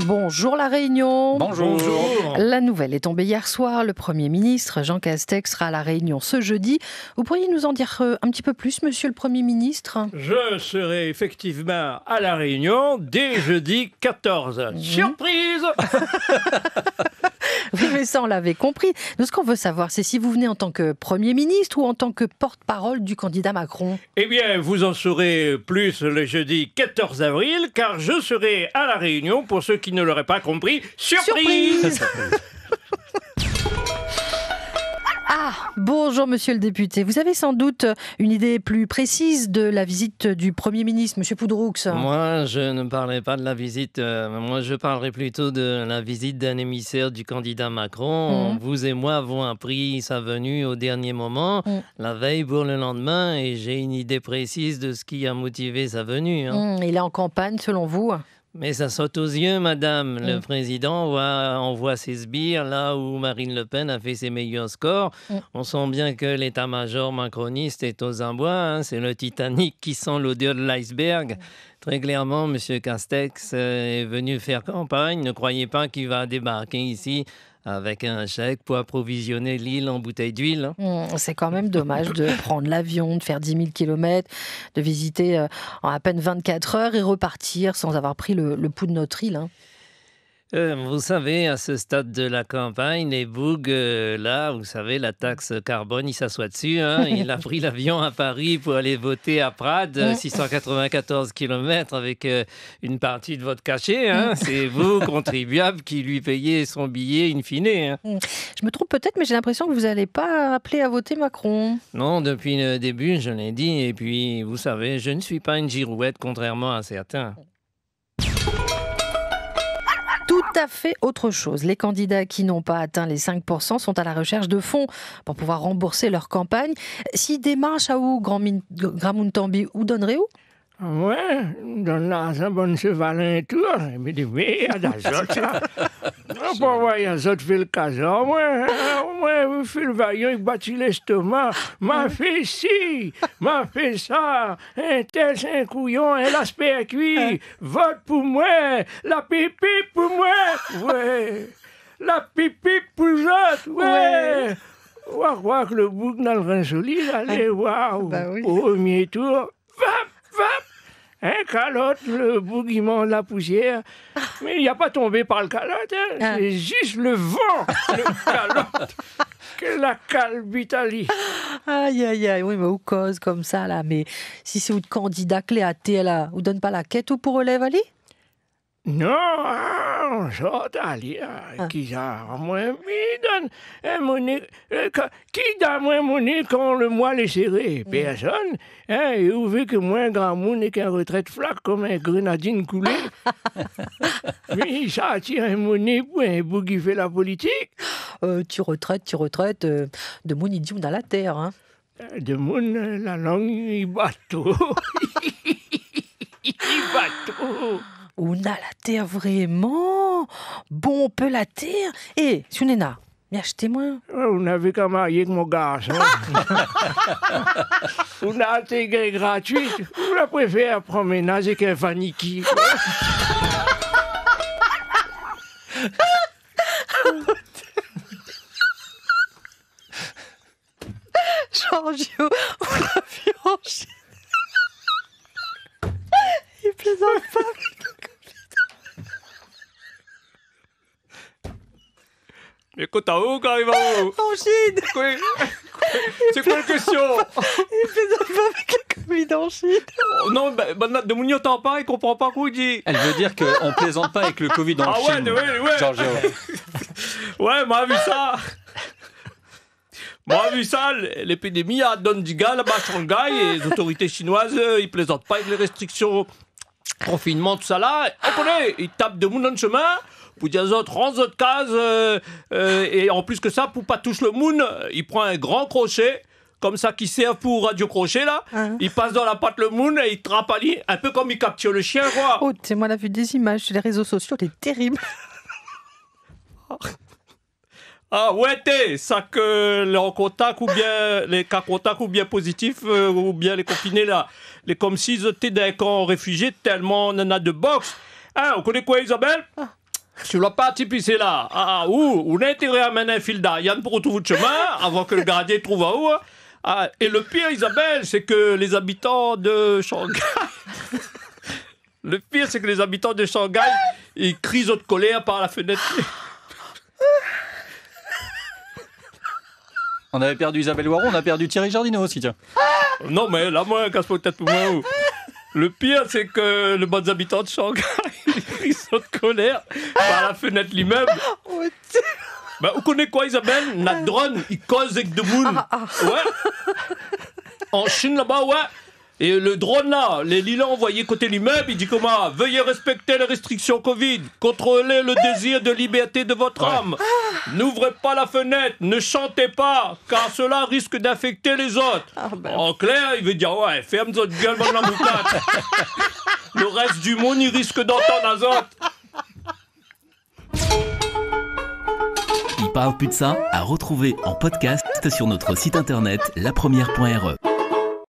Bonjour La Réunion. Bonjour. La nouvelle est tombée hier soir. Le Premier ministre Jean Castex sera à La Réunion ce jeudi. Vous pourriez nous en dire un petit peu plus, Monsieur le Premier ministre ? Je serai effectivement à La Réunion dès jeudi 14. Surprise. Oui, mais ça, on l'avait compris. Nous, ce qu'on veut savoir, c'est si vous venez en tant que Premier ministre ou en tant que porte-parole du candidat Macron. Eh bien, vous en saurez plus le jeudi 14 avril, car je serai à La Réunion, pour ceux qui ne l'auraient pas compris. Surprise. Ah, bonjour Monsieur le député. Vous avez sans doute une idée plus précise de la visite du Premier ministre, Monsieur Poudroux. Moi, je ne parlerai pas de la visite. Moi, je parlerai plutôt de la visite d'un émissaire du candidat Macron. Vous et moi avons appris sa venue au dernier moment, la veille pour le lendemain, et j'ai une idée précise de ce qui a motivé sa venue. Il est en campagne, selon vous ? Mais ça saute aux yeux, madame. Le président envoie ses sbires là où Marine Le Pen a fait ses meilleurs scores. On sent bien que l'état-major macroniste est aux abois. C'est le Titanic qui sent l'odeur de l'iceberg. Très clairement, M. Castex est venu faire campagne. Ne croyez pas qu'il va débarquer ici avec un chèque pour approvisionner l'île en bouteilles d'huile. C'est quand même dommage de prendre l'avion, de faire 10 000 km, de visiter en à peine 24 heures et repartir sans avoir pris le pouls de notre île. Vous savez, à ce stade de la campagne, les bougs, là, vous savez, la taxe carbone, il s'assoit dessus. Il a pris l'avion à Paris pour aller voter à Prades, 694 km avec une partie de votre cachet. C'est vous, contribuable, qui lui payez son billet in fine. Je me trompe peut-être, mais j'ai l'impression que vous n'allez pas appeler à voter Macron. Non, depuis le début, je l'ai dit. Et puis, vous savez, je ne suis pas une girouette, contrairement à certains. Tout à fait autre chose. Les candidats qui n'ont pas atteint les 5% sont à la recherche de fonds pour pouvoir rembourser leur campagne. Si démarche à où, Gramuntambi, ou donnerait où? Ouais, donne l'argent, bon chevalin et tout. Mais des meilleurs d'azot, là. On peut voir azot fait le casar, moi, vous faites le vaillant, il bâtit l'estomac. M'a fait ci, m'a fait ça. Un tel, c'est un couillon, un l'aspect cuit. Vote pour moi, la pipi pour moi, ouais. La pipi pour les autres, ouais. On va voir que le bouc dans le rein solide, allez, waouh. Bah oui. Au premier tour, vap. Un calotte, le bougiment de la poussière. Mais il n'y a pas tombé par le calotte, c'est juste le vent, le calotte, que la calbitalie. Aïe, oui, mais où cause comme ça, là. Mais si c'est où de candidat clé à thé, là, ou donne pas la quête ou pour relève, Ali? Non, ça, qui a moi, donne un monnaie, qui donne moi monnaie quand le mois est serré? Personne, et vous voyez que moi, un grand monde est qu'un retraite flaque comme un grenadine coulé. Mais ça attire un monnaie pour un bout qui fait la politique. Tu retraites, de mon idiot dans la terre, De mon, la langue, il bateau. Il bateau. On a la terre vraiment. Bon, on peut la terre. Eh, Sunena, mais achetez-moi. On n'avait qu'à marier avec mon garçon. On a intégré gratuite. On la préfère prendre ménage avec un vaniki. Giorgio, on l'a vu en Chine. Il plaisante pas. Mais quand t'as où quand il va où? En Chine. C'est quoi la question? Il plaisante pas avec le Covid en Chine. Non, de mon n'entend pas, il comprend pas quoi il dit. Elle veut dire qu'on plaisante pas avec le Covid en Chine. Ouais. Giorgio. Ouais, moi vu ça, l'épidémie a donné du gars là-bas à Shanghai et les autorités chinoises, ils plaisantent pas avec les restrictions, confinement, tout ça là. On connaît, ils tapent de monde dans le chemin. Pour dire aux autres, range votre case, et en plus que ça, pour pas toucher le moon, il prend un grand crochet, comme ça, qui sert pour radio crochet, là. Il passe dans la patte le moon et il trapalie, un peu comme il capture le chien, quoi. Oh, moi, on a vu des images sur les réseaux sociaux, c'est terrible. Ah ouais, ça que les contacts ou bien les cas contacts ou bien positifs ou bien les confinés là, les comme si ils étaient d'un camp réfugié tellement on en a de box. Hein, on connaît quoi Isabelle? sur la partie piscine là, où on a intérêt à mener un fil d'Ariane pour retrouver le chemin avant que le gardien trouve à où. Et le pire, Isabelle, c'est que les habitants de Shanghai... Le pire, c'est que les habitants de Shanghai, ils crient de colère par la fenêtre. On avait perdu Isabelle Loiron, on a perdu Thierry Jardineau aussi, tiens. Non, mais là, moi, casse peut-être pour moi. Le pire, c'est que les bonnes habitants de Shanghai, ils crient de colère par la fenêtre l'immeuble. Bah, vous connaissez quoi, Isabelle? Notre drone, il cause avec de moules. Ouais. En Chine, là-bas, ouais. Et le drone, là, les lilas envoyés côté l'immeuble, il dit comment? Veuillez respecter les restrictions Covid. Contrôlez le désir de liberté de votre âme. N'ouvrez pas la fenêtre. Ne chantez pas, car cela risque d'infecter les autres. En clair, il veut dire, ouais, ferme votre gueule, bonne la moucate. Le reste du monde, il risque d'entendre les autres. Il parle plus de ça à retrouver en podcast sur notre site internet lapremière.re.